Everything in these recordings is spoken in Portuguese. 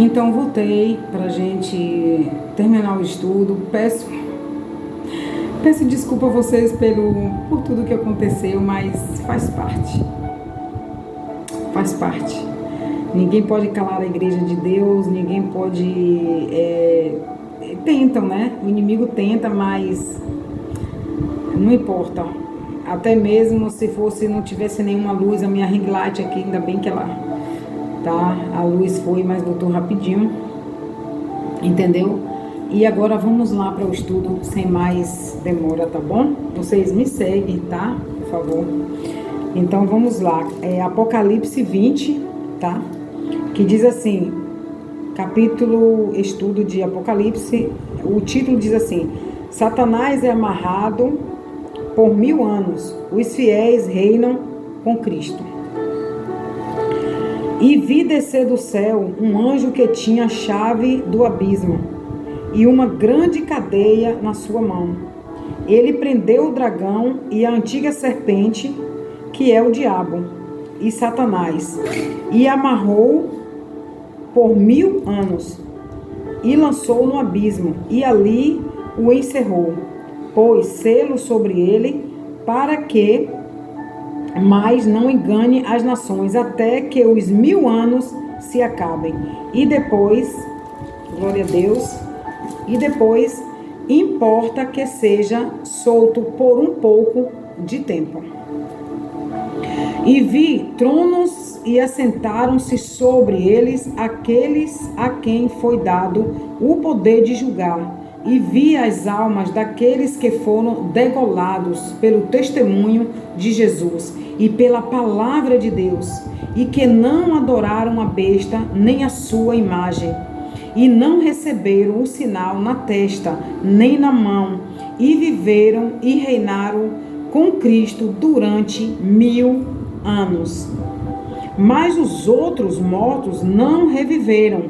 Então voltei para a gente terminar o estudo. Peço desculpa a vocês por tudo que aconteceu, mas faz parte. Faz parte. Ninguém pode calar a igreja de Deus, ninguém pode. Tentam, né? O inimigo tenta, mas não importa. Até mesmo se não tivesse nenhuma luz, a minha ring light aqui, ainda bem que ela tá, a luz foi, mas voltou rapidinho, entendeu? E agora vamos lá para o estudo sem mais demora, tá bom? Vocês me seguem, tá? Por favor. Então vamos lá, Apocalipse 20, tá? Que diz assim, estudo de Apocalipse, o título diz assim: Satanás é amarrado por 1000 anos, os fiéis reinam com Cristo. E vi descer do céu um anjo que tinha a chave do abismo e uma grande cadeia na sua mão. Ele prendeu o dragão e a antiga serpente, que é o diabo e Satanás, e amarrou por 1000 anos, e lançou no abismo, e ali o encerrou, pôs selo sobre ele, para que mais não engane as nações, até que os 1000 anos se acabem. E depois, glória a Deus, e depois importa que seja solto por um pouco de tempo. E vi tronos e assentaram-se sobre eles aqueles a quem foi dado o poder de julgar. E vi as almas daqueles que foram degolados pelo testemunho de Jesus e pela palavra de Deus, e que não adoraram a besta nem a sua imagem, e não receberam o sinal na testa nem na mão, e viveram e reinaram com Cristo durante 1000 anos. Mas os outros mortos não reviveram,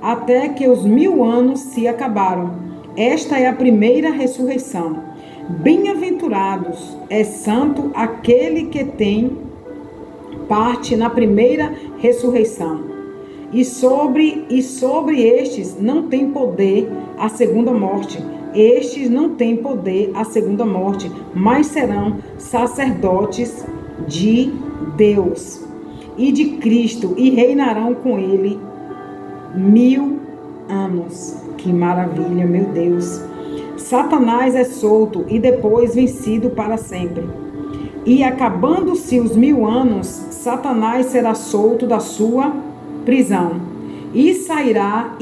até que os 1000 anos se acabaram. Esta é a primeira ressurreição. Bem-aventurados é santo aquele que tem parte na primeira ressurreição. E sobre estes não tem poder a segunda morte. Estes não têm poder a segunda morte, mas serão sacerdotes de Deus e de Cristo, e reinarão com ele 1000 anos. Que maravilha, meu Deus. Satanás é solto e depois vencido para sempre. E acabando-se os 1000 anos, Satanás será solto da sua prisão e sairá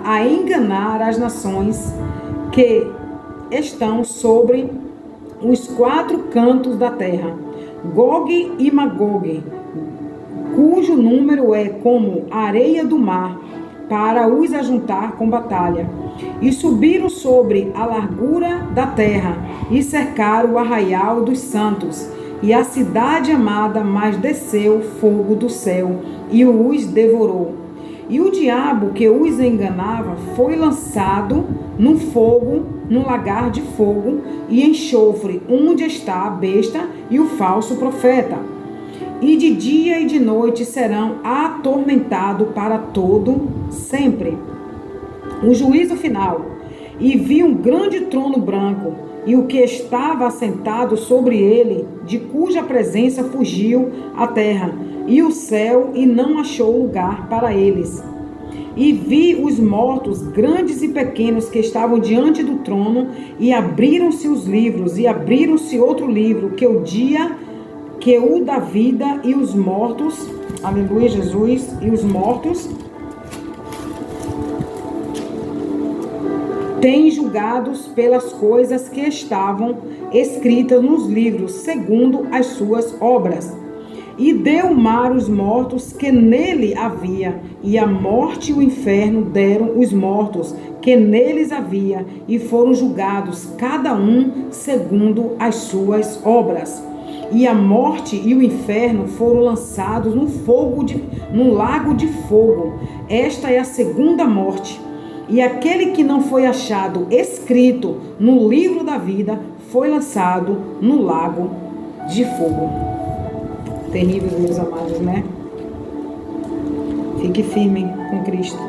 a enganar as nações que estão sobre os 4 cantos da terra, Gog e Magog, cujo número é como a areia do mar, para os ajuntar com batalha. E subiram sobre a largura da terra, e cercaram o arraial dos santos, e a cidade amada, mas desceu fogo do céu, e os devorou. E o diabo que os enganava foi lançado no fogo, no lagar de fogo e enxofre, onde está a besta e o falso profeta. E de dia e de noite serão atormentados para todo sempre. O juízo final. E vi um grande trono branco, e o que estava assentado sobre ele, de cuja presença fugiu a terra e o céu, e não achou lugar para eles. E vi os mortos, grandes e pequenos, que estavam diante do trono, e abriram-se os livros, e abriram-se outro livro, que o da vida, e os mortos, aleluia, Jesus, e os mortos têm julgados pelas coisas que estavam escritas nos livros, segundo as suas obras. E deu o mar os mortos que nele havia, e a morte e o inferno deram os mortos que neles havia, e foram julgados cada um segundo as suas obras. E a morte e o inferno foram lançados no lago de fogo. Esta é a segunda morte. E aquele que não foi achado escrito no livro da vida foi lançado no lago de fogo. Terríveis, meus amados, né? Fique firme com Cristo.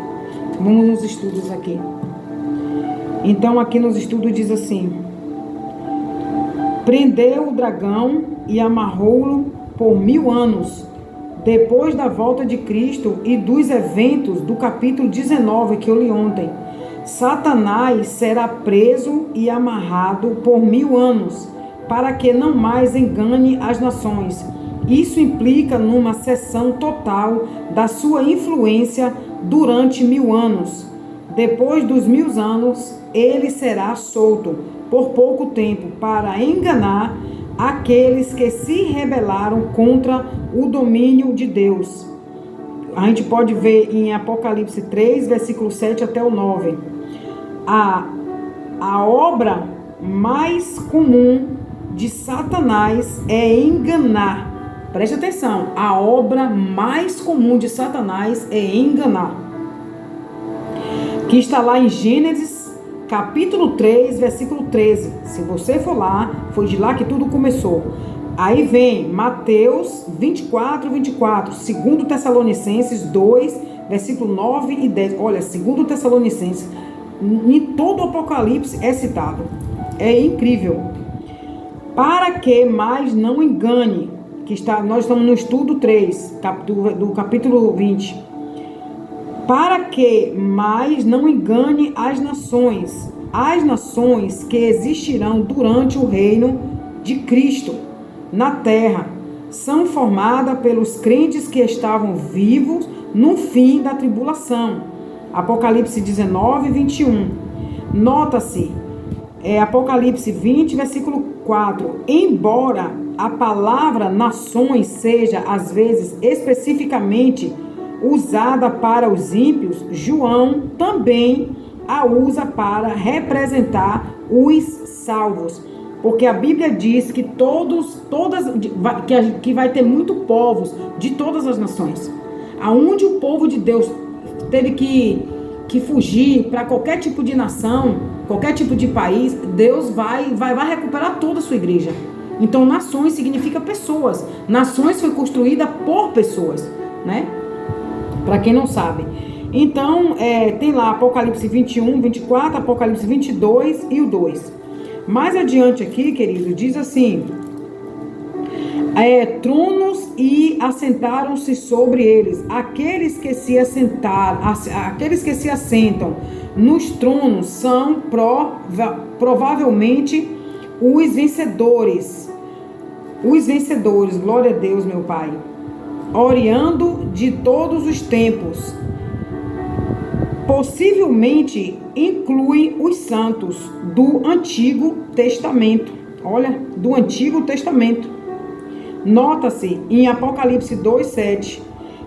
Vamos nos estudos aqui. Então, aqui nos estudos diz assim: prendeu o dragão e amarrou-o por 1000 anos. Depois da volta de Cristo e dos eventos do capítulo 19 que eu li ontem, Satanás será preso e amarrado por 1000 anos, para que não mais engane as nações. Isso implica numa cessão total da sua influência durante 1000 anos. Depois dos 1000 anos, ele será solto por pouco tempo para enganar aqueles que se rebelaram contra o domínio de Deus. A gente pode ver em Apocalipse 3, versículo 7 até o 9. A obra mais comum de Satanás é enganar. Preste atenção, a obra mais comum de Satanás é enganar. Que está lá em Gênesis capítulo 3, versículo 13. Se você for lá, foi de lá que tudo começou. Aí vem Mateus 24, 24. 2 Tessalonicenses 2, versículo 9 e 10. Olha, 2 Tessalonicenses, em todo o Apocalipse é citado. É incrível. Para que mais não engane, nós estamos no estudo 3, do capítulo 20. Para que mais não engane as nações que existirão durante o reino de Cristo na terra, são formadas pelos crentes que estavam vivos no fim da tribulação. Apocalipse 19, 21. Nota-se, Apocalipse 20, versículo 4. Embora a palavra nações seja, às vezes, especificamente usada para os ímpios, João também a usa para representar os salvos. Porque a Bíblia diz que que vai ter muito povos de todas as nações. Aonde o povo de Deus teve que fugir para qualquer tipo de nação, qualquer tipo de país, Deus vai recuperar toda a sua igreja. Então, nações significa pessoas. Nações foi construída por pessoas, né? Para quem não sabe. Então, tem lá Apocalipse 21, 24, Apocalipse 22 e o 2. Mais adiante aqui, querido, diz assim: tronos e assentaram-se sobre eles. Aqueles que se assentam nos tronos são provavelmente os vencedores. Os vencedores, glória a Deus, meu Pai. Oriando de todos os tempos. Possivelmente inclui os santos do Antigo Testamento. Olha, do Antigo Testamento. Nota-se em Apocalipse 2:7.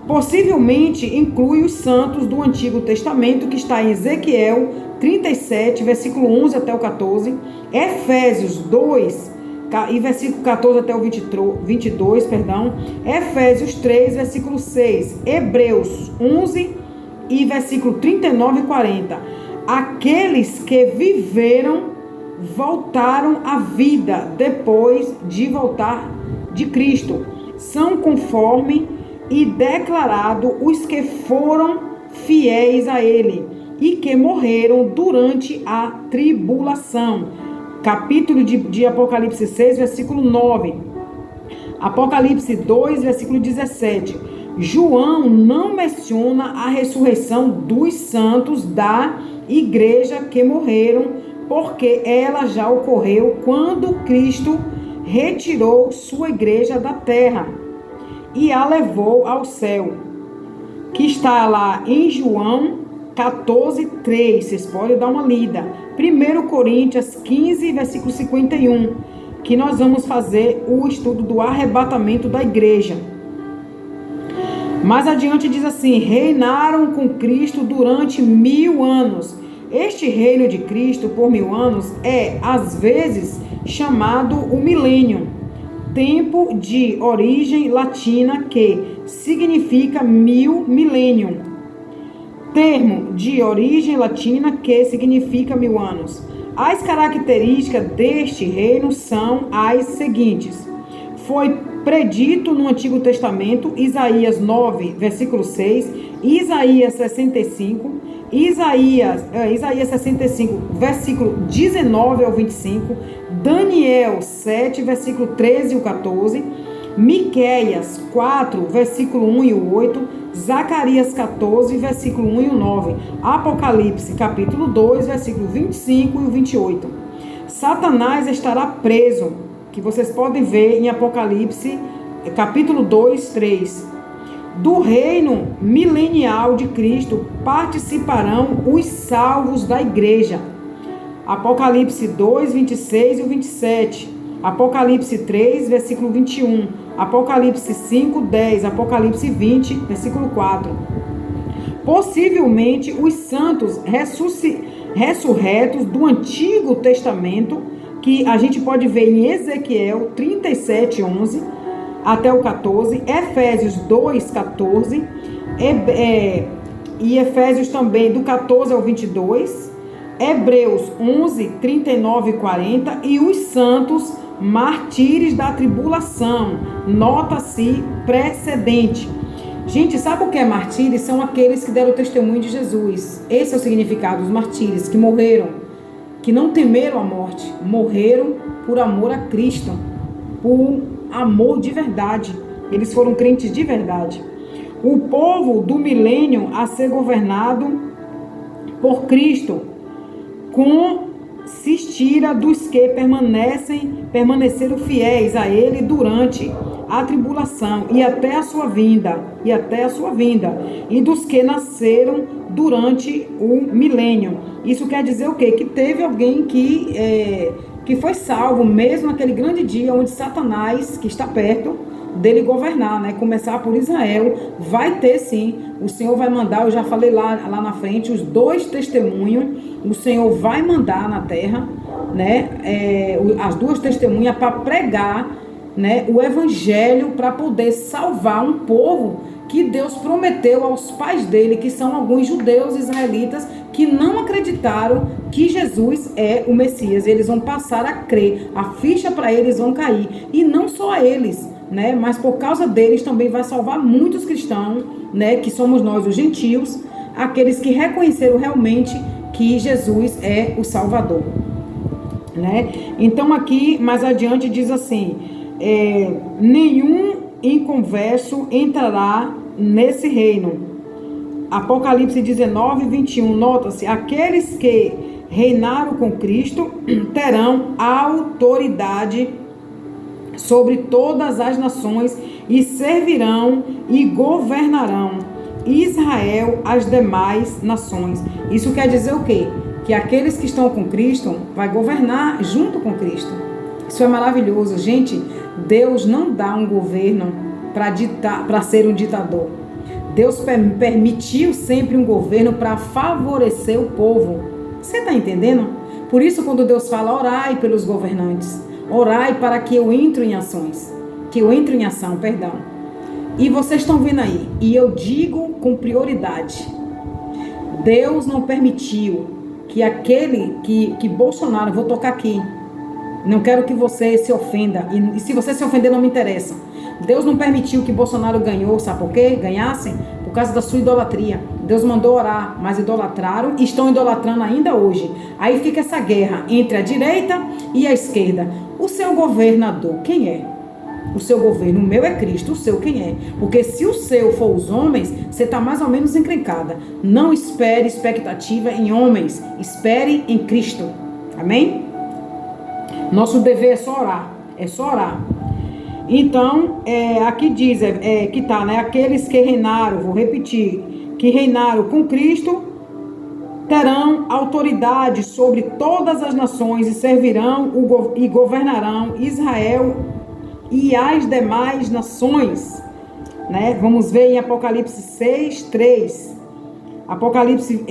Possivelmente inclui os santos do Antigo Testamento, que está em Ezequiel 37, versículo 11 até o 14. Efésios 2, e versículo 14 até o 22, Efésios 3, versículo 6. Hebreus 11 e versículo 39 e 40. Aqueles que viveram voltaram à vida depois de voltar de Cristo. São conforme e declarado os que foram fiéis a Ele e que morreram durante a tribulação. Capítulo de Apocalipse 6, versículo 9. Apocalipse 2, versículo 17. João não menciona a ressurreição dos santos da igreja que morreram, porque ela já ocorreu quando Cristo retirou sua igreja da terra e a levou ao céu, que está lá em João 14:3. Vocês podem dar uma lida. 1 Coríntios 15, versículo 51, que nós vamos fazer o estudo do arrebatamento da igreja. Mais adiante diz assim: reinaram com Cristo durante 1000 anos. Este reino de Cristo por 1000 anos é, às vezes, chamado o milênio, tempo de origem latina que significa milênio, termo de origem latina que significa 1000 anos. As características deste reino são as seguintes: foi predito no Antigo Testamento, Isaías 9, versículo 6, Isaías 65, Isaías 65, versículo 19 ao 25, Daniel 7, versículo 13 e 14, Miqueias 4, versículo 1 e o 8, Zacarias 14, versículo 1 e o 9, Apocalipse capítulo 2, versículo 25 e o 28. Satanás estará preso, que vocês podem ver em Apocalipse capítulo 2, 3. Do reino milenial de Cristo participarão os salvos da igreja. Apocalipse 2, 26 e o 27. Apocalipse 3, versículo 21. Apocalipse 5, 10. Apocalipse 20, versículo 4. Possivelmente os santos ressurretos do Antigo Testamento, que a gente pode ver em Ezequiel 37, 11 até o 14, Efésios 2, 14, e Efésios também do 14 ao 22, Hebreus 11, 39 e 40, e os santos mártires da tribulação, nota-se precedente. Gente, sabe o que é mártires? São aqueles que deram testemunho de Jesus. Esse é o significado dos mártires, que morreram, que não temeram a morte, morreram por amor a Cristo, por amor de verdade. Eles foram crentes de verdade. O povo do milênio a ser governado por Cristo consistirá dos que permaneceram fiéis a Ele durante a tribulação e até a sua vinda, e dos que nasceram durante o milênio. Isso quer dizer o quê? Que teve alguém que foi salvo, mesmo naquele grande dia onde Satanás, que está perto dele governar, né? Começar por Israel, vai ter sim, o Senhor vai mandar, eu já falei lá na frente, os 2 testemunhos, o Senhor vai mandar na terra, né? As 2 testemunhas para pregar, né? O evangelho, para poder salvar um povo que Deus prometeu aos pais dele, que são alguns judeus israelitas, que não acreditaram que Jesus é o Messias. Eles vão passar a crer, a ficha para eles vão cair, e não só a eles, né? Mas por causa deles também vai salvar muitos cristãos, né? Que somos nós, os gentios, aqueles que reconheceram realmente que Jesus é o Salvador, né? Então aqui mais adiante diz assim: nenhum inconverso entrará nesse reino. Apocalipse 19, 21, nota-se: aqueles que reinaram com Cristo terão autoridade sobre todas as nações e servirão e governarão Israel as demais nações. Isso quer dizer o quê? Que aqueles que estão com Cristo vai governar junto com Cristo. Isso é maravilhoso, gente. Deus não dá um governo para ser um ditador. Deus permitiu sempre um governo para favorecer o povo. Você está entendendo? Por isso, quando Deus fala, orai pelos governantes, orai para que eu entre em ações, perdão. E vocês estão vendo aí, e eu digo com prioridade, Deus não permitiu que Bolsonaro, vou tocar aqui, não quero que você se ofenda, e se você se ofender não me interessa. Deus não permitiu que Bolsonaro ganhou, sabe por quê? Ganhassem por causa da sua idolatria. Deus mandou orar, mas idolatraram e estão idolatrando ainda hoje. Aí fica essa guerra entre a direita e a esquerda. O seu governador, quem é? O seu governo, o meu é Cristo, o seu quem é? Porque se o seu for os homens, você está mais ou menos encrencada. Não espere expectativa em homens, espere em Cristo. Amém? Nosso dever é só orar, Então, aqui diz, que tá, né? Aqueles que reinaram, vou repetir, que reinaram com Cristo, terão autoridade sobre todas as nações e servirão e governarão Israel e as demais nações, né? Vamos ver em Apocalipse 6, 3. Apocalipse,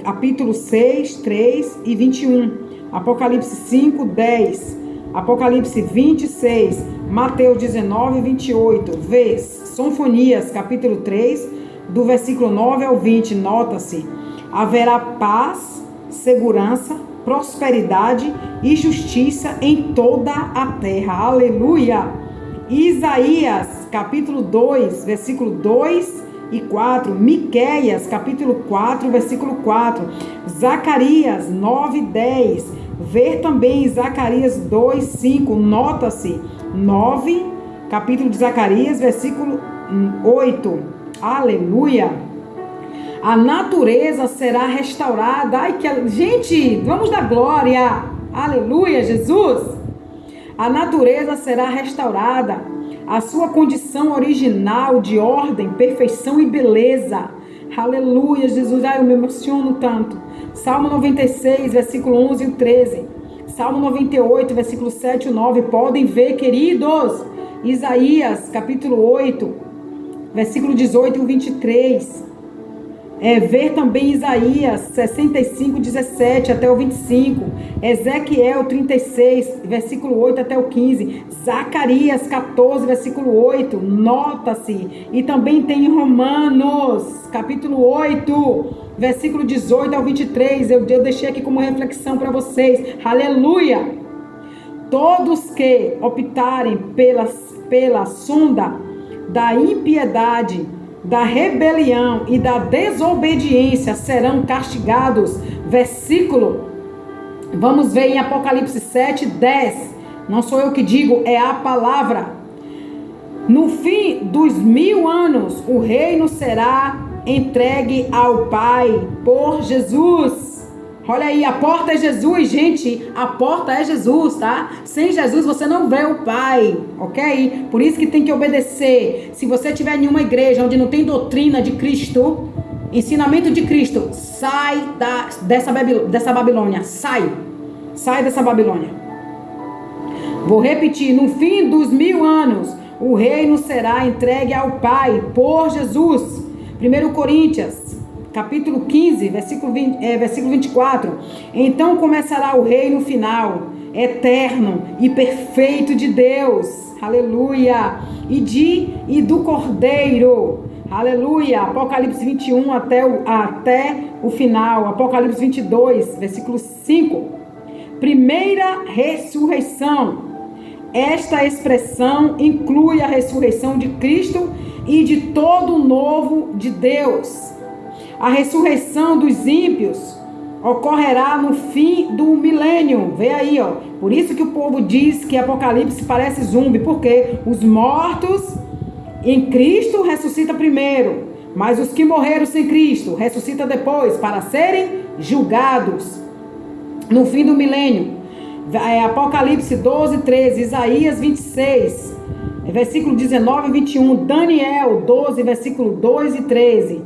capítulo 6, 3 e 21. Apocalipse 5, 10. Apocalipse 26. Mateus 19, 28. Vê Sonfonias, capítulo 3, do versículo 9 ao 20. Nota-se: haverá paz, segurança, prosperidade e justiça em toda a terra. Aleluia! Isaías, capítulo 2, versículo 2 e 4. Miqueias, capítulo 4, versículo 4. Zacarias 9, 10. Ver também Zacarias 2, 5. Nota-se 9, capítulo de Zacarias, versículo 8. Aleluia! A natureza será restaurada. Ai, gente, vamos dar glória! Aleluia, Jesus! A natureza será restaurada, a sua condição original de ordem, perfeição e beleza. Aleluia, Jesus. Ai, eu me emociono tanto. Salmo 96, versículo 11 e 13. Salmo 98, versículo 7 e 9. Podem ver, queridos. Isaías, capítulo 8, versículo 18 e 23. Ver também Isaías 65, 17 até o 25. Ezequiel 36, versículo 8 até o 15. Zacarias 14, versículo 8. Nota-se. E também tem Romanos, capítulo 8, versículo 18 ao 23. Eu deixei aqui como reflexão para vocês. Aleluia! Todos que optarem pela sonda da impiedade, da rebelião e da desobediência serão castigados. Versículo, vamos ver em Apocalipse 7, 10. Não sou eu que digo, é a palavra. No fim dos 1000 anos, o reino será entregue ao Pai por Jesus. Olha aí, a porta é Jesus, gente. A porta é Jesus, tá? Sem Jesus você não vê o Pai, ok? Por isso que tem que obedecer. Se você tiver em uma igreja onde não tem doutrina de Cristo, ensinamento de Cristo, sai dessa Babilônia. Sai dessa Babilônia. Vou repetir, no fim dos 1000 anos, o reino será entregue ao Pai por Jesus. 1 Coríntios capítulo 15, versículo 24. Então começará o reino final, eterno e perfeito de Deus. Aleluia. E do Cordeiro. Aleluia. Apocalipse 21 até o final. Apocalipse 22, versículo 5. Primeira ressurreição. Esta expressão inclui a ressurreição de Cristo e de todo o novo de Deus. A ressurreição dos ímpios ocorrerá no fim do milênio. Vê aí, ó. Por isso que o povo diz que Apocalipse parece zumbi, porque os mortos em Cristo ressuscitam primeiro, mas os que morreram sem Cristo ressuscitam depois para serem julgados no fim do milênio. Apocalipse 12, 13, Isaías 26, versículo 19 e 21, Daniel 12, versículo 2 e 13,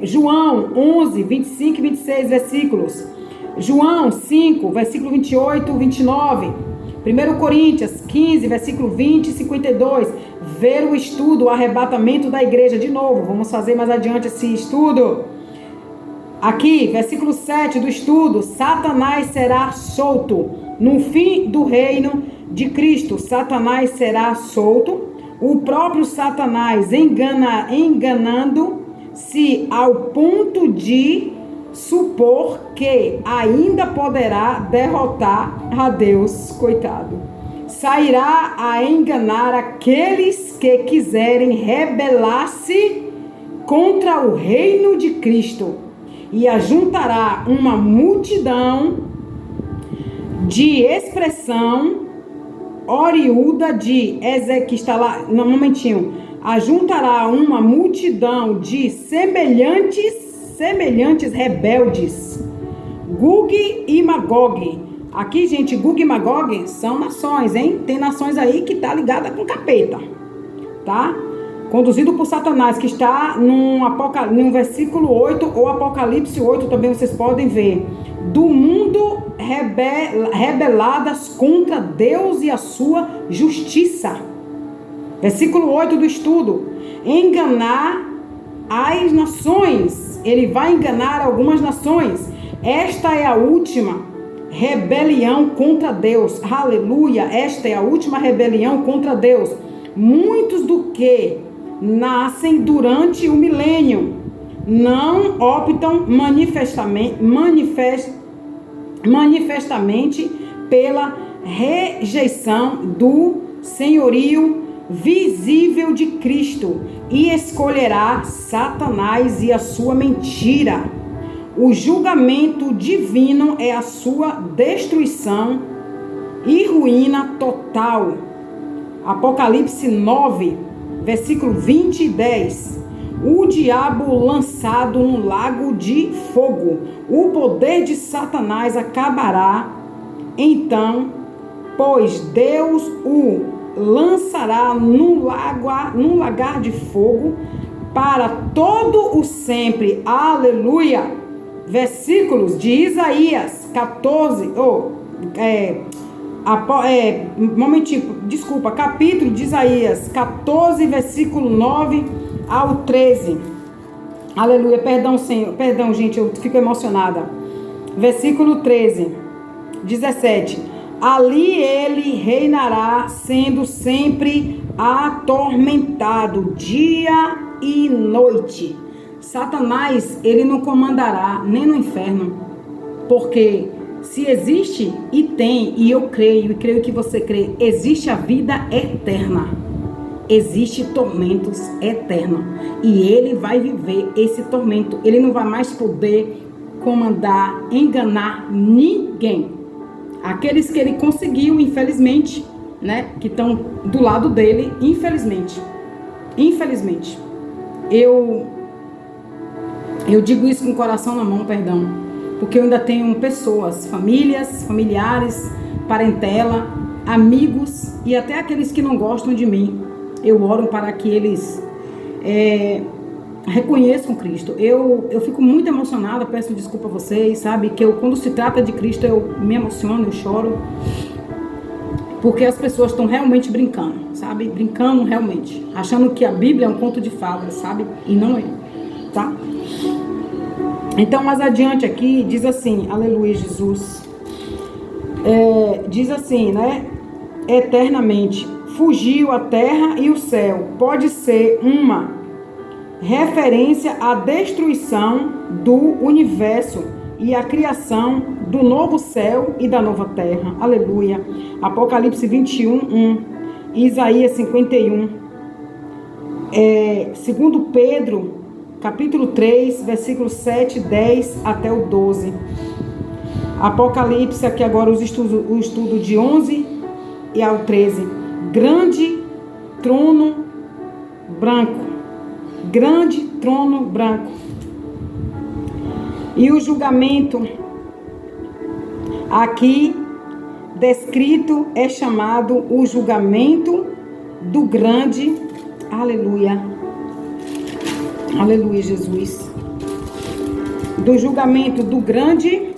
João 11, 25 e 26 versículos, João 5, versículo 28 e 29, 1 Coríntios 15, versículo 20 e 52. Ver o estudo, o arrebatamento da igreja. De novo, vamos fazer mais adiante esse estudo. Aqui, versículo 7 do estudo: Satanás será solto. No fim do reino de Cristo, Satanás será solto. O próprio Satanás enganando-se ao ponto de supor que ainda poderá derrotar a Deus. Coitado. Sairá a enganar aqueles que quiserem rebelar-se contra o reino de Cristo, e ajuntará uma multidão de expressão oriunda de Ezequiel, está lá, não, um momentinho, ajuntará uma multidão de semelhantes rebeldes, Gog e Magog. Aqui, gente, Gog e Magog são nações, hein? Tem nações aí que tá ligada com capeta, tá? Conduzido por Satanás, que está no versículo 8 ou Apocalipse 8, também vocês podem ver. Do mundo rebeladas contra Deus e a sua justiça. Versículo 8 do estudo. Enganar as nações. Ele vai enganar algumas nações. Esta é a última rebelião contra Deus. Aleluia. Esta é a última rebelião contra Deus. Muitos do que nascem durante o milênio não optam manifestamente pela rejeição do senhorio visível de Cristo e escolherá Satanás e a sua mentira. O julgamento divino é a sua destruição e ruína total. Apocalipse 9, versículo 20 e 10. O diabo lançado no lago de fogo. O poder de Satanás acabará então, pois Deus o lançará num lagar de fogo para todo o sempre. Aleluia! Versículos de Isaías 14, capítulo de Isaías 14, versículo 9 ao 13. Aleluia, perdão, gente, eu fico emocionada. Versículo 13, 17. Ali ele reinará, sendo sempre atormentado, dia e noite. Satanás, ele não comandará nem no inferno, porque se existe e tem, e eu creio que você crê, existe a vida eterna, existe tormentos eternos, e ele vai viver esse tormento, ele não vai mais poder comandar, enganar ninguém. Aqueles que ele conseguiu, infelizmente, né, que estão do lado dele, infelizmente, eu digo isso com o coração na mão, perdão, porque eu ainda tenho pessoas, familiares, parentela, amigos e até aqueles que não gostam de mim. Eu oro para que eles reconheçam Cristo. Eu fico muito emocionada, peço desculpa a vocês, sabe, que quando se trata de Cristo eu me emociono, eu choro, porque as pessoas estão realmente brincando, sabe, brincando realmente, achando que a Bíblia é um conto de fadas, sabe, e não é, tá? Então, mais adiante aqui, diz assim, aleluia, Jesus, diz assim, né, eternamente, fugiu a terra e o céu, pode ser uma referência à destruição do universo e à criação do novo céu e da nova terra, aleluia. Apocalipse 21, 1, Isaías 51, segundo Pedro, capítulo 3, versículo 7, 10 até o 12. Apocalipse, aqui agora o estudo de 11 e ao 13. Grande trono branco. Grande trono branco. E o julgamento aqui descrito é chamado o julgamento do grande, aleluia, aleluia, Jesus, do julgamento do grande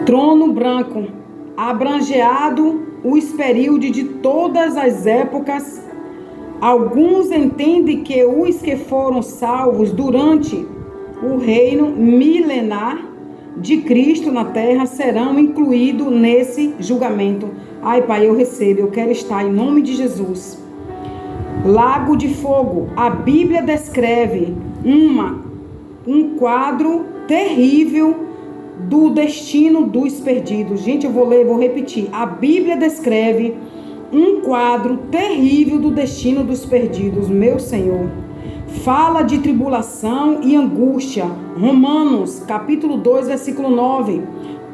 trono branco, abrangeado os períodos de todas as épocas. Alguns entendem que os que foram salvos durante o reino milenar de Cristo na terra serão incluídos nesse julgamento. Ai, Pai, eu recebo, eu quero estar em nome de Jesus. Lago de fogo. A Bíblia descreve um quadro terrível do destino dos perdidos. Gente, eu vou ler, vou repetir. A Bíblia descreve um quadro terrível do destino dos perdidos, meu Senhor. Fala de tribulação e angústia. Romanos, capítulo 2, versículo 9.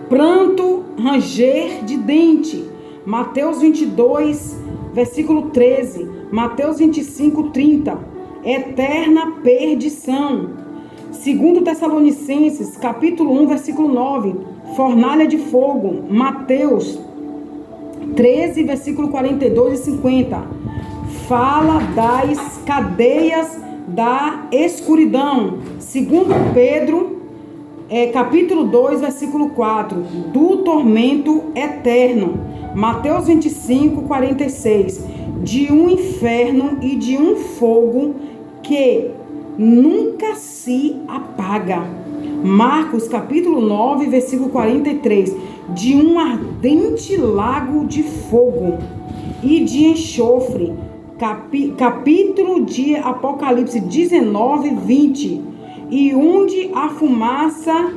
Pranto, ranger de dente. Mateus 22, versículo 13. Mateus 25, 30. Eterna perdição. Segundo Tessalonicenses, capítulo 1, versículo 9. Fornalha de fogo. Mateus 13, versículo 42 e 50. Fala das cadeias da escuridão. Segundo Pedro, capítulo 2, versículo 4. Do tormento eterno. Mateus 25, 46. De um inferno e de um fogo que nunca se apaga. Marcos, capítulo 9, versículo 43. De um ardente lago de fogo e de enxofre. Capítulo de Apocalipse 19, 20. E onde a fumaça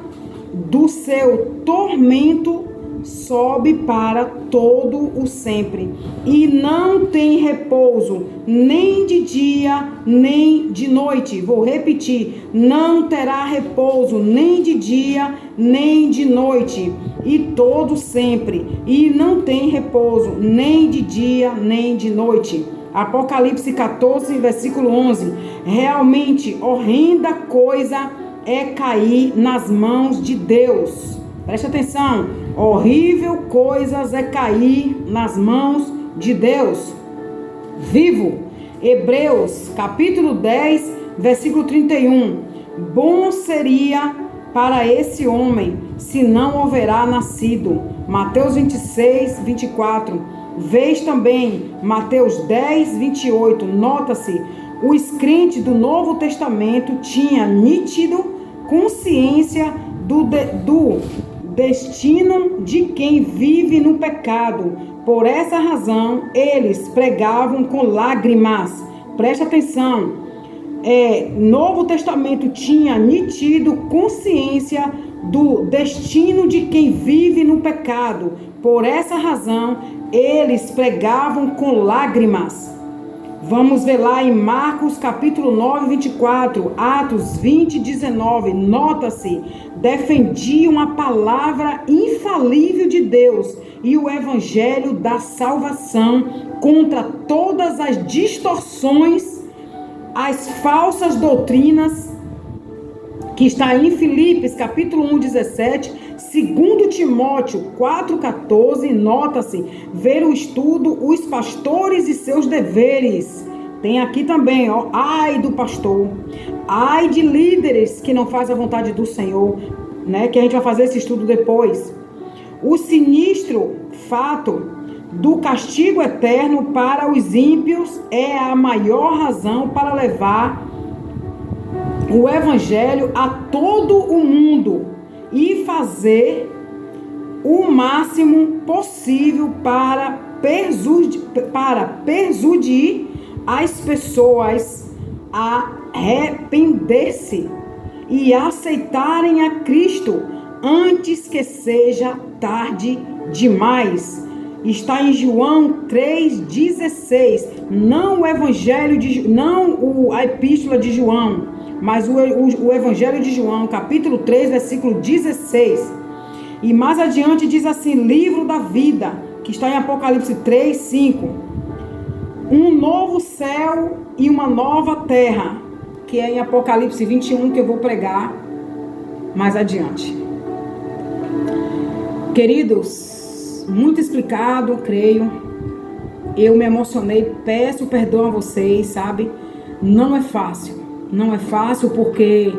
do seu tormento sobe para todo o sempre, e não tem repouso, nem de dia, nem de noite. Vou repetir: não terá repouso, nem de dia, nem de noite, e todo sempre, e não tem repouso, nem de dia, nem de noite. Apocalipse 14, versículo 11. Realmente horrenda coisa é cair nas mãos de Deus. Preste atenção. Horrível coisa é cair nas mãos de Deus vivo. Hebreus capítulo 10, versículo 31. Bom seria para esse homem se não houverá nascido. Mateus 26, 24. Vês também Mateus 10, 28. Nota-se, os crentes do Novo Testamento tinham nítido consciência do destino de quem vive no pecado. Por essa razão, eles pregavam com lágrimas. Preste atenção. Novo Testamento tinha nítido consciência do destino de quem vive no pecado. Por essa razão, eles pregavam com lágrimas. Vamos ver lá em Marcos capítulo 9, 24, Atos 20, 19. Nota-se, defendiam a palavra infalível de Deus e o evangelho da salvação contra todas as distorções, as falsas doutrinas, que está em Filipos capítulo 1, 17, 2 Timóteo 4, 14, nota-se, ver o estudo, os pastores e seus deveres. Tem aqui também, ai do pastor, ai de líderes que não fazem a vontade do Senhor, né? Que a gente vai fazer esse estudo depois. O sinistro fato do castigo eterno para os ímpios é a maior razão para levar o evangelho a todo o mundo e fazer o máximo possível para persuadir as pessoas a arrepender-se e aceitarem a Cristo antes que seja tarde demais. Está em João 3,16. Não o evangelho de, não a epístola de João, mas o evangelho de João, capítulo 3, versículo 16. E mais adiante diz assim: livro da vida, que está em Apocalipse 3, 5. Um novo céu e uma nova terra, que é em Apocalipse 21, que eu vou pregar mais adiante. Queridos, muito explicado, creio. Eu me emocionei, peço perdão a vocês, sabe? Não é fácil. Não é fácil porque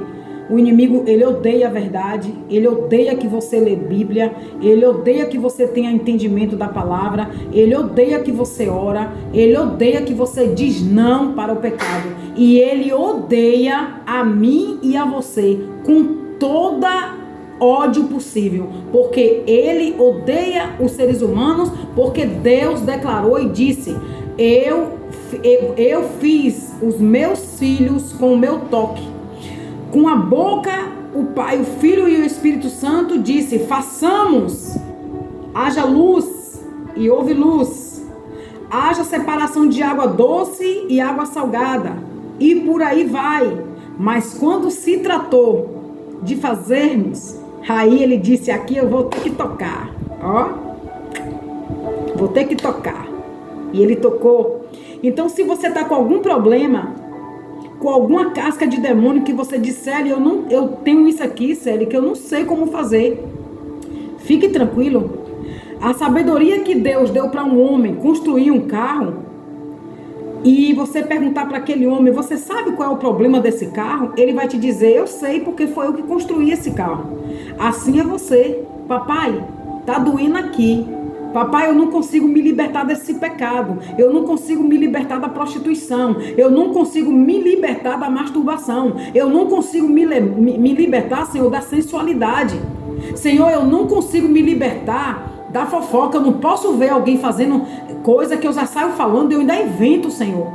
o inimigo, ele odeia a verdade, ele odeia que você lê Bíblia, ele odeia que você tenha entendimento da palavra, ele odeia que você ora, ele odeia que você diz não para o pecado. E ele odeia a mim e a você com toda ódio possível, porque ele odeia os seres humanos, porque Deus declarou e disse: eu fiz os meus filhos com o meu toque. Com a boca, o Pai, o Filho e o Espírito Santo disse: façamos, haja luz, e houve luz. Haja separação de água doce e água salgada, e por aí vai. Mas quando se tratou de fazermos, aí ele disse: aqui eu vou ter que tocar, vou ter que tocar. E ele tocou. Então, se você está com algum problema, com alguma casca de demônio, que você diz: Célia, eu tenho isso aqui, Célia, que eu não sei como fazer, fique tranquilo. A sabedoria que Deus deu para um homem construir um carro, e você perguntar para aquele homem: você sabe qual é o problema desse carro? Ele vai te dizer: eu sei, porque foi eu que construí esse carro. Assim é você: papai, tá doendo aqui. Papai, eu não consigo me libertar desse pecado. Eu não consigo me libertar da prostituição. Eu não consigo me libertar da masturbação. Eu não consigo me libertar, Senhor, da sensualidade. Senhor, eu não consigo me libertar da fofoca. Eu não posso ver alguém fazendo coisa que eu já saio falando e eu ainda invento, Senhor.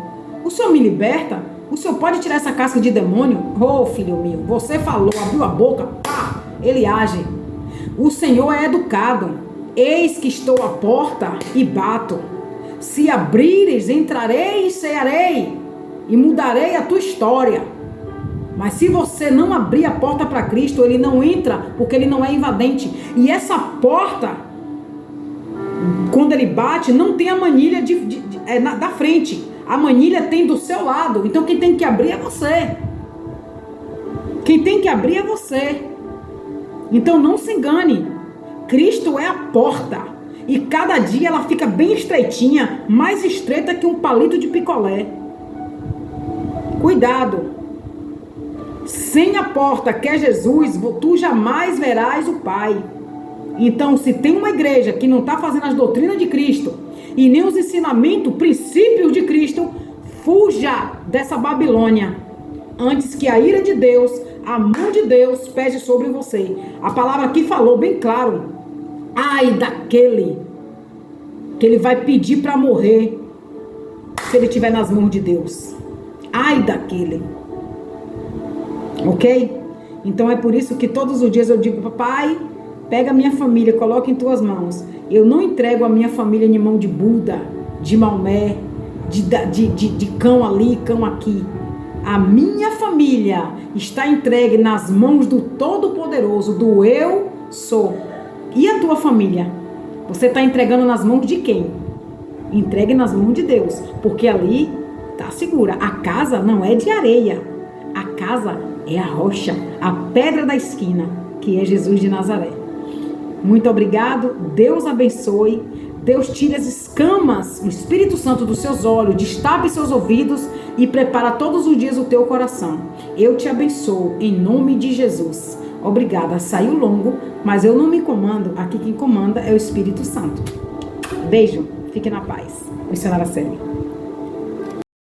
O Senhor me liberta? O Senhor pode tirar essa casca de demônio? Oh, filho meu, você falou, abriu a boca, pá, ele age. O Senhor é educado. Eis que estou à porta e bato. Se abrires, entrarei e cearei, e mudarei a tua história. Mas se você não abrir a porta para Cristo, ele não entra, porque ele não é invadente. E essa porta, quando ele bate, não tem a manilha da frente. A manilha tem do seu lado. Então quem tem que abrir é você. Quem tem que abrir é você. Então não se engane. Cristo é a porta. E cada dia ela fica bem estreitinha, mais estreita que um palito de picolé. Cuidado. Sem a porta que é Jesus, tu jamais verás o Pai. Então, se tem uma igreja que não está fazendo as doutrinas de Cristo e nem os ensinamentos, princípios de Cristo, fuja dessa Babilônia, antes que a ira de Deus, a mão de Deus pese sobre você. A palavra aqui falou bem claro: ai daquele que ele vai pedir para morrer se ele estiver nas mãos de Deus. Ai daquele. Ok? Então é por isso que todos os dias eu digo: papai, pega a minha família, coloca em tuas mãos. Eu não entrego a minha família em mão de Buda, de Maomé, de cão ali, cão aqui. A minha família está entregue nas mãos do Todo-Poderoso, do Eu Sou. E a tua família? Você está entregando nas mãos de quem? Entregue nas mãos de Deus, porque ali está segura. A casa não é de areia. A casa é a rocha, a pedra da esquina, que é Jesus de Nazaré. Muito obrigado, Deus abençoe, Deus tire as escamas, o Espírito Santo dos seus olhos, destape seus ouvidos e prepara todos os dias o teu coração. Eu te abençoo, em nome de Jesus. Obrigada, saiu longo, mas eu não me comando, aqui quem comanda é o Espírito Santo. Beijo, fique na paz. Missionária Célia.